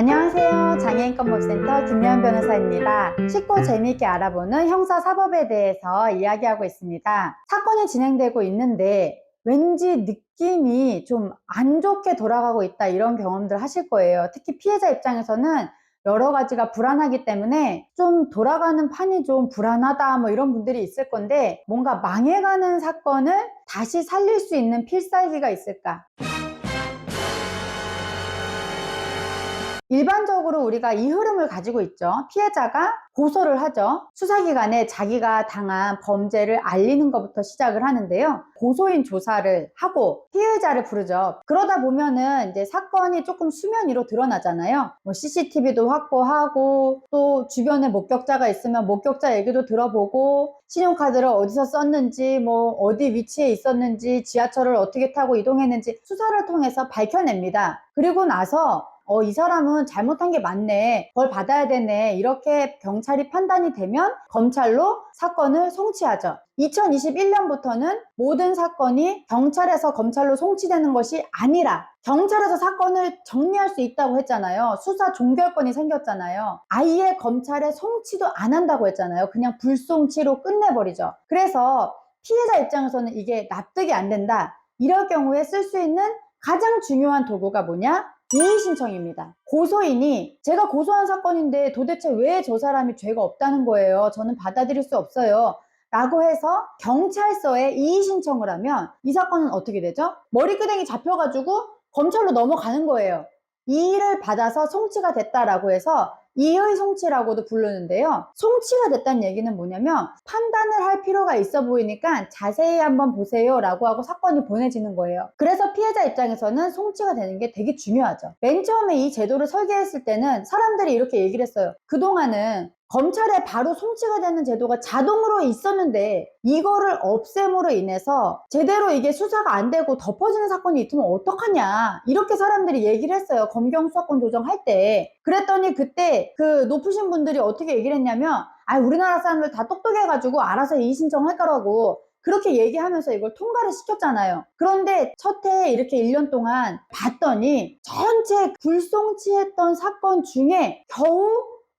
안녕하세요. 장애인권법센터 김미연 변호사입니다. 쉽고 재미있게 알아보는 형사사법에 대해서 이야기하고 있습니다. 사건이 진행되고 있는데 왠지 느낌이 좀 안 좋게 돌아가고 있다, 이런 경험들 하실 거예요. 특히 피해자 입장에서는 여러 가지가 불안하기 때문에 좀 돌아가는 판이 좀 불안하다, 뭐 이런 분들이 있을 건데, 뭔가 망해가는 사건을 다시 살릴 수 있는 필살기가 있을까? 일반적으로 우리가 이 흐름을 가지고 있죠. 피해자가 고소를 하죠. 수사기관에 자기가 당한 범죄를 알리는 것부터 시작을 하는데요. 고소인 조사를 하고 피해자를 부르죠. 그러다 보면은 이제 사건이 조금 수면 위로 드러나잖아요. 뭐 CCTV도 확보하고, 또 주변에 목격자가 있으면 목격자 얘기도 들어보고, 신용카드를 어디서 썼는지, 뭐 어디 위치에 있었는지, 지하철을 어떻게 타고 이동했는지 수사를 통해서 밝혀냅니다. 그리고 나서 이 사람은 잘못한 게 맞네, 벌 받아야 되네, 이렇게 경찰이 판단이 되면 검찰로 사건을 송치하죠. 2021년부터는 모든 사건이 경찰에서 검찰로 송치되는 것이 아니라 경찰에서 사건을 정리할 수 있다고 했잖아요. 수사 종결권이 생겼잖아요. 아예 검찰에 송치도 안 한다고 했잖아요. 그냥 불송치로 끝내버리죠. 그래서 피해자 입장에서는 이게 납득이 안 된다, 이럴 경우에 쓸 수 있는 가장 중요한 도구가 뭐냐? 이의신청입니다. 고소인이 제가 고소한 사건인데 도대체 왜 저 사람이 죄가 없다는 거예요, 저는 받아들일 수 없어요 라고 해서 경찰서에 이의신청을 하면 이 사건은 어떻게 되죠? 머리끄댕이 잡혀가지고 검찰로 넘어가는 거예요. 이의를 받아서 송치가 됐다라고 해서 이의 송치라고도 부르는데요. 송치가 됐다는 얘기는 뭐냐면 판단을 할 필요가 있어 보이니까 자세히 한번 보세요 라고 하고 사건이 보내지는 거예요. 그래서 피해자 입장에서는 송치가 되는 게 되게 중요하죠. 맨 처음에 이 제도를 설계했을 때는 사람들이 이렇게 얘기를 했어요. 그동안은 검찰에 바로 송치가 되는 제도가 자동으로 있었는데 이거를 없앰으로 인해서 제대로 이게 수사가 안 되고 덮어지는 사건이 있으면 어떡하냐, 이렇게 사람들이 얘기를 했어요. 검경 수사권 조정할 때. 그랬더니 그때 그 높으신 분들이 어떻게 얘기를 했냐면, 우리나라 사람들 다 똑똑해가지고 알아서 이의신청할 거라고 그렇게 얘기하면서 이걸 통과를 시켰잖아요. 그런데 첫 해에 이렇게 1년 동안 봤더니 전체 불송치했던 사건 중에 겨우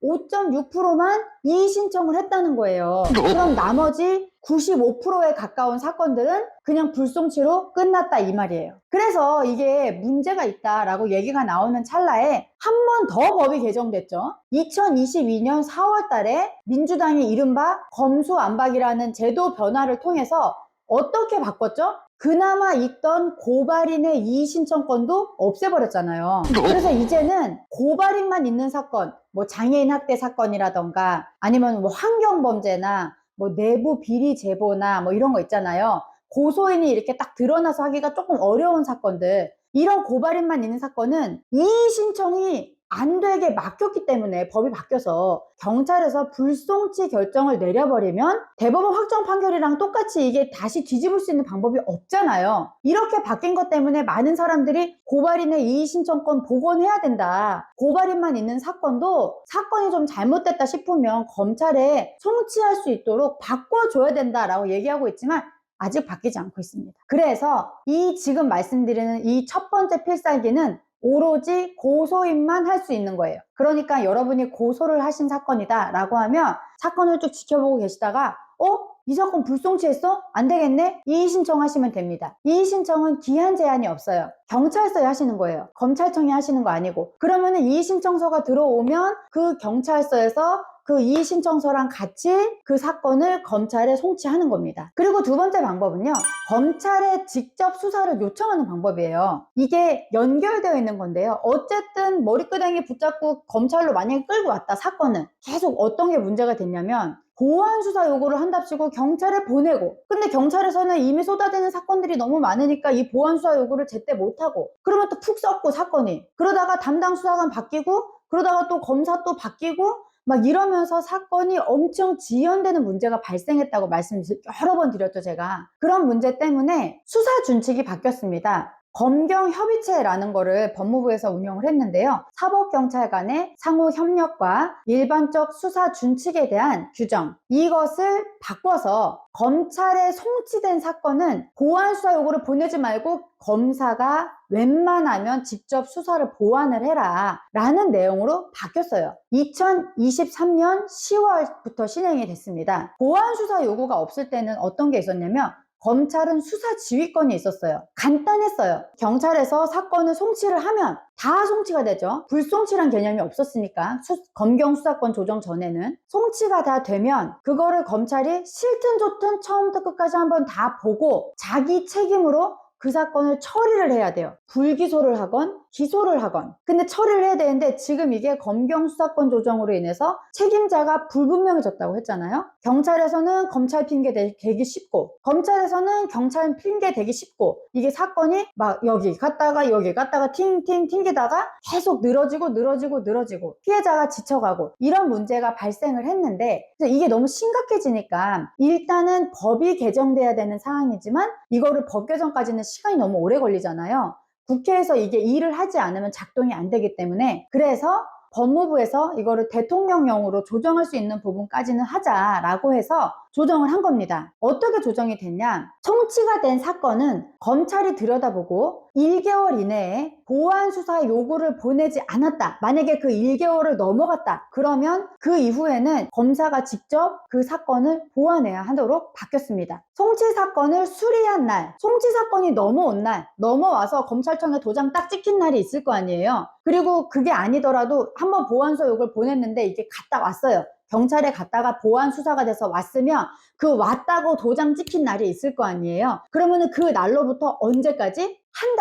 5.6%만 이의신청을 했다는 거예요. 그럼 나머지 95%에 가까운 사건들은 그냥 불송치로 끝났다, 이 말이에요. 그래서 이게 문제가 있다라고 얘기가 나오는 찰나에 한 번 더 법이 개정됐죠. 2022년 4월 달에 민주당이 이른바 검수안박이라는 제도 변화를 통해서 어떻게 바꿨죠? 그나마 있던 고발인의 이의신청권도 없애버렸잖아요. 그래서 이제는 고발인만 있는 사건, 뭐 장애인 학대 사건이라던가 아니면 뭐 환경범죄나 뭐 내부 비리 제보나 뭐 이런 거 있잖아요. 고소인이 이렇게 딱 드러나서 하기가 조금 어려운 사건들, 이런 고발인만 있는 사건은 이의신청이 안 되게 막혔기 때문에 법이 바뀌어서 경찰에서 불송치 결정을 내려버리면 대법원 확정 판결이랑 똑같이 이게 다시 뒤집을 수 있는 방법이 없잖아요. 이렇게 바뀐 것 때문에 많은 사람들이 고발인의 이의신청권 복원해야 된다, 고발인만 있는 사건도 사건이 좀 잘못됐다 싶으면 검찰에 송치할 수 있도록 바꿔줘야 된다라고 얘기하고 있지만 아직 바뀌지 않고 있습니다. 그래서 이 지금 말씀드리는 이 첫 번째 필살기는 오로지 고소인만 할 수 있는 거예요. 그러니까 여러분이 고소를 하신 사건이다 라고 하면 사건을 쭉 지켜보고 계시다가 이 사건 불송치했어? 안 되겠네? 이의신청 하시면 됩니다. 이의신청은 기한 제한이 없어요. 경찰서에 하시는 거예요. 검찰청이 하시는 거 아니고. 그러면은 이의신청서가 들어오면 그 경찰서에서 그 이의신청서랑 같이 그 사건을 검찰에 송치하는 겁니다. 그리고 두 번째 방법은요, 검찰에 직접 수사를 요청하는 방법이에요. 이게 연결되어 있는 건데요. 어쨌든 머리끄댕이 붙잡고 검찰로 만약에 끌고 왔다, 사건은. 계속 어떤 게 문제가 됐냐면 보완수사 요구를 한답시고 경찰에 보내고, 근데 경찰에서는 이미 쏟아지는 사건들이 너무 많으니까 이 보완수사 요구를 제때 못하고, 그러면 또 푹 썩고 사건이, 그러다가 담당 수사관 바뀌고, 그러다가 또 검사 또 바뀌고, 막 이러면서 사건이 엄청 지연되는 문제가 발생했다고 말씀 여러 번 드렸죠, 제가. 그런 문제 때문에 수사 준칙이 바뀌었습니다. 검경협의체라는 거를 법무부에서 운영을 했는데요. 사법경찰 간의 상호 협력과 일반적 수사 준칙에 대한 규정, 이것을 바꿔서 검찰에 송치된 사건은 보완수사 요구를 보내지 말고 검사가 웬만하면 직접 수사를 보완을 해라 라는 내용으로 바뀌었어요. 2023년 10월부터 시행이 됐습니다. 보완수사 요구가 없을 때는 어떤 게 있었냐면 검찰은 수사 지휘권이 있었어요. 간단했어요. 경찰에서 사건을 송치를 하면 다 송치가 되죠. 불송치란 개념이 없었으니까 검경 수사권 조정 전에는 송치가 다 되면 그거를 검찰이 싫든 좋든 처음부터 끝까지 한번 다 보고 자기 책임으로 그 사건을 처리를 해야 돼요. 불기소를 하건 기소를 하건. 근데 처리를 해야 되는데 지금 이게 검경 수사권 조정으로 인해서 책임자가 불분명해졌다고 했잖아요. 경찰에서는 검찰 핑계 대기 쉽고 검찰에서는 경찰 핑계 대기 쉽고 이게 사건이 막 여기 갔다가 팅팅 튕기다가 계속 늘어지고 피해자가 지쳐가고 이런 문제가 발생을 했는데 이게 너무 심각해지니까 일단은 법이 개정돼야 되는 상황이지만 이거를 법 개정까지는 시간이 너무 오래 걸리잖아요. 국회에서 이게 일을 하지 않으면 작동이 안 되기 때문에 그래서 법무부에서 이거를 대통령령으로 조정할 수 있는 부분까지는 하자라고 해서 조정을 한 겁니다. 어떻게 조정이 됐냐? 송치가 된 사건은 검찰이 들여다보고 1개월 이내에 보완수사 요구를 보내지 않았다. 만약에 그 1개월을 넘어갔다. 그러면 그 이후에는 검사가 직접 그 사건을 보완해야 하도록 바뀌었습니다. 송치 사건을 수리한 날, 송치 사건이 넘어온 날, 넘어와서 검찰청에 도장 딱 찍힌 날이 있을 거 아니에요. 그리고 그게 아니더라도 한번 보완서 요구를 보냈는데 이게 갔다 왔어요. 경찰에 갔다가 보완 수사가 돼서 왔으면 그 왔다고 도장 찍힌 날이 있을 거 아니에요. 그러면은 그 날로부터 언제까지? 한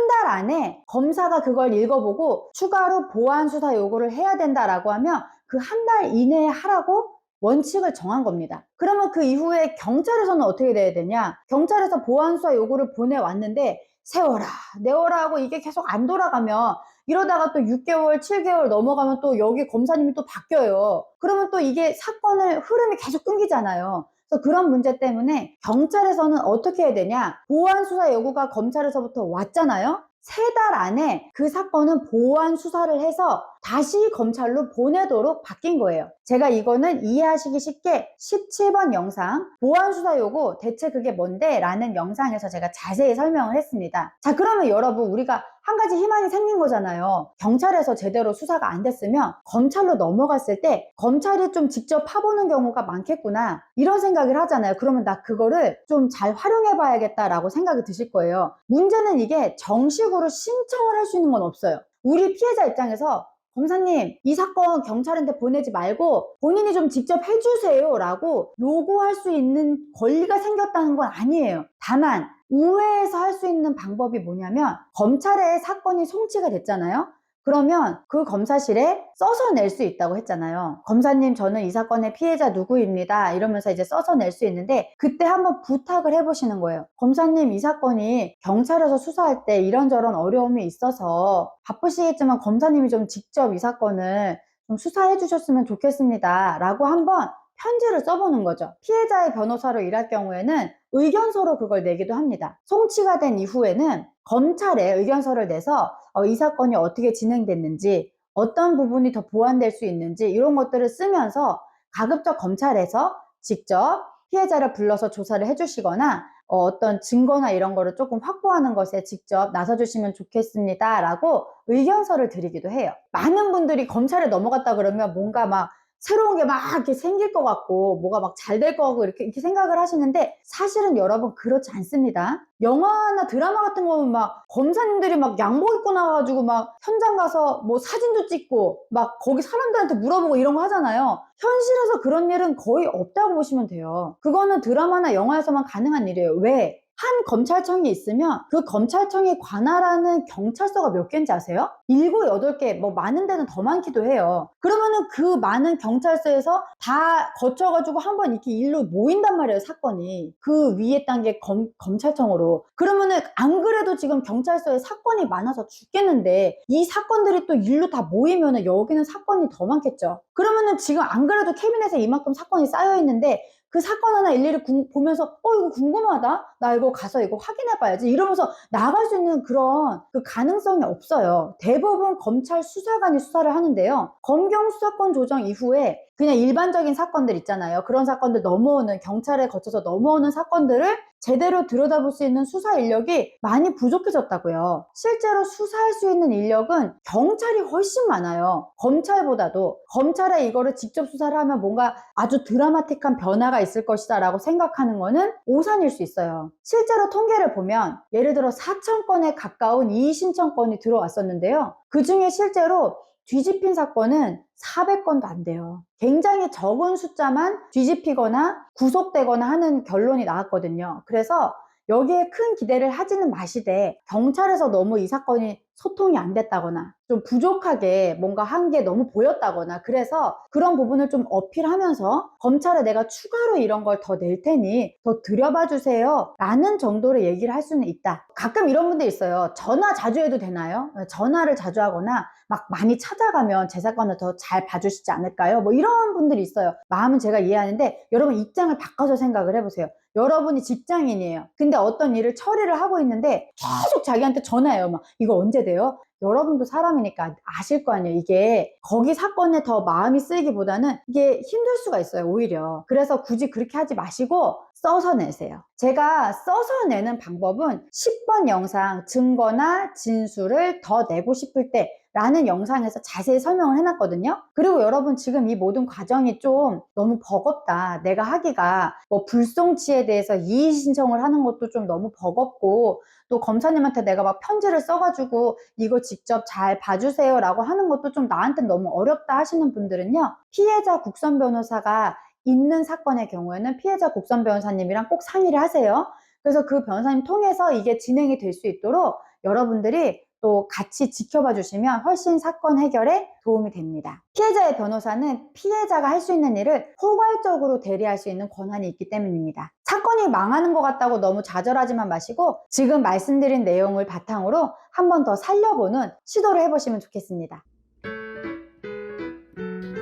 달 안에 검사가 그걸 읽어보고 추가로 보완 수사 요구를 해야 된다라고 하면 그 한 달 이내에 하라고 원칙을 정한 겁니다. 그러면 그 이후에 경찰에서는 어떻게 돼야 되냐? 경찰에서 보완 수사 요구를 보내왔는데 세워라 내워라 하고 이게 계속 안 돌아가면 이러다가 또 6개월 7개월 넘어가면 또 여기 검사님이 또 바뀌어요. 그러면 또 이게 사건을 흐름이 계속 끊기잖아요. 그래서 그런 문제 때문에 경찰에서는 어떻게 해야 되냐? 보완 수사 요구가 검찰에서부터 왔잖아요. 3달 안에 그 사건은 보완 수사를 해서 다시 검찰로 보내도록 바뀐 거예요. 제가 이거는 이해하시기 쉽게 17번 영상 보완 수사 요구 대체 그게 뭔데? 라는 영상에서 제가 자세히 설명을 했습니다. 자, 그러면 여러분 우리가 한 가지 희망이 생긴 거잖아요. 경찰에서 제대로 수사가 안 됐으면 검찰로 넘어갔을 때 검찰이 좀 직접 파보는 경우가 많겠구나 이런 생각을 하잖아요. 그러면 나 그거를 좀 잘 활용해 봐야겠다라고 생각이 드실 거예요. 문제는 이게 정식으로 신청을 할 수 있는 건 없어요. 우리 피해자 입장에서 검사님 이 사건 경찰한테 보내지 말고 본인이 좀 직접 해주세요 라고 요구할 수 있는 권리가 생겼다는 건 아니에요. 다만 우회해서 할 수 있는 방법이 뭐냐면 검찰에 사건이 송치가 됐잖아요. 그러면 그 검사실에 써서 낼 수 있다고 했잖아요. 검사님 저는 이 사건의 피해자 누구입니다 이러면서 이제 써서 낼 수 있는데 그때 한번 부탁을 해보시는 거예요. 검사님 이 사건이 경찰에서 수사할 때 이런저런 어려움이 있어서 바쁘시겠지만 검사님이 좀 직접 이 사건을 좀 수사해 주셨으면 좋겠습니다 라고 한번 편지를 써보는 거죠. 피해자의 변호사로 일할 경우에는 의견서로 그걸 내기도 합니다. 송치가 된 이후에는 검찰에 의견서를 내서 이 사건이 어떻게 진행됐는지 어떤 부분이 더 보완될 수 있는지 이런 것들을 쓰면서 가급적 검찰에서 직접 피해자를 불러서 조사를 해주시거나 어떤 증거나 이런 거를 조금 확보하는 것에 직접 나서주시면 좋겠습니다 라고 의견서를 드리기도 해요. 많은 분들이 검찰에 넘어갔다 그러면 뭔가 막 새로운 게 막 이렇게 생길 것 같고 뭐가 막 잘 될 것 같고 이렇게 생각을 하시는데 사실은 여러분 그렇지 않습니다. 영화나 드라마 같은 거 보면 막 검사님들이 막 양복 입고 나와가지고 막 현장 가서 뭐 사진도 찍고 막 거기 사람들한테 물어보고 이런 거 하잖아요. 현실에서 그런 일은 거의 없다고 보시면 돼요. 그거는 드라마나 영화에서만 가능한 일이에요. 왜? 한 검찰청이 있으면 그 검찰청에 관할하는 경찰서가 몇 개인지 아세요? 7, 8개, 뭐 많은 데는 더 많기도 해요. 그러면은 그 많은 경찰서에서 다 거쳐가지고 한번 이렇게 일로 모인단 말이에요, 사건이. 그 위에 단계 검찰청으로. 그러면은 안 그래도 지금 경찰서에 사건이 많아서 죽겠는데 이 사건들이 또 일로 다 모이면은 여기는 사건이 더 많겠죠. 그러면은 지금 안 그래도 캐비넷에 이만큼 사건이 쌓여 있는데 그 사건 하나 일일이 보면서 이거 궁금하다? 나 이거 가서 이거 확인해 봐야지 이러면서 나갈 수 있는 그런 그 가능성이 없어요. 대부분 검찰 수사관이 수사를 하는데요. 검경 수사권 조정 이후에 그냥 일반적인 사건들 있잖아요. 그런 사건들 넘어오는, 경찰에 거쳐서 넘어오는 사건들을 제대로 들여다볼 수 있는 수사 인력이 많이 부족해졌다고요. 실제로 수사할 수 있는 인력은 경찰이 훨씬 많아요. 검찰보다도. 검찰에 이거를 직접 수사를 하면 뭔가 아주 드라마틱한 변화가 있을 것이다 라고 생각하는 거는 오산일 수 있어요. 실제로 통계를 보면 예를 들어 4,000건에 가까운 이의 신청건이 들어왔었는데요. 그 중에 실제로 뒤집힌 사건은 400건도 안 돼요. 굉장히 적은 숫자만 뒤집히거나 구속되거나 하는 결론이 나왔거든요. 그래서 여기에 큰 기대를 하지는 마시되, 경찰에서 너무 이 사건이 소통이 안 됐다거나 좀 부족하게 뭔가 한 게 너무 보였다거나, 그래서 그런 부분을 좀 어필하면서 검찰에 내가 추가로 이런 걸 더 낼 테니 더 들여봐 주세요 라는 정도로 얘기를 할 수는 있다. 가끔 이런 분들 있어요. 전화 자주 해도 되나요? 전화를 자주 하거나 막 많이 찾아가면 제 사건을 더 잘 봐주시지 않을까요? 뭐 이런 분들이 있어요. 마음은 제가 이해하는데, 여러분 입장을 바꿔서 생각을 해보세요. 여러분이 직장인이에요. 근데 어떤 일을 처리를 하고 있는데 계속 자기한테 전화해요. 막 이거 언제 돼요? 여러분도 사람이니까 아실 거 아니에요. 이게 거기 사건에 더 마음이 쓰이기보다는 이게 힘들 수가 있어요, 오히려. 그래서 굳이 그렇게 하지 마시고 써서 내세요. 제가 써서 내는 방법은 10번 영상, 증거나 진술을 더 내고 싶을 때 라는 영상에서 자세히 설명을 해놨거든요. 그리고 여러분 지금 이 모든 과정이 좀 너무 버겁다, 내가 하기가 뭐 불송치에 대해서 이의 신청을 하는 것도 좀 너무 버겁고, 또 검사님한테 내가 막 편지를 써가지고 이거 직접 잘 봐주세요 라고 하는 것도 좀 나한테 너무 어렵다 하시는 분들은요, 피해자 국선 변호사가 있는 사건의 경우에는 피해자 국선 변호사님이랑 꼭 상의를 하세요. 그래서 그 변호사님 통해서 이게 진행이 될 수 있도록 여러분들이 또 같이 지켜봐 주시면 훨씬 사건 해결에 도움이 됩니다. 피해자의 변호사는 피해자가 할 수 있는 일을 포괄적으로 대리할 수 있는 권한이 있기 때문입니다. 사건이 망하는 것 같다고 너무 좌절하지만 마시고 지금 말씀드린 내용을 바탕으로 한 번 더 살려보는 시도를 해보시면 좋겠습니다.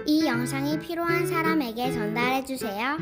이 영상이 필요한 사람에게 전달해 주세요.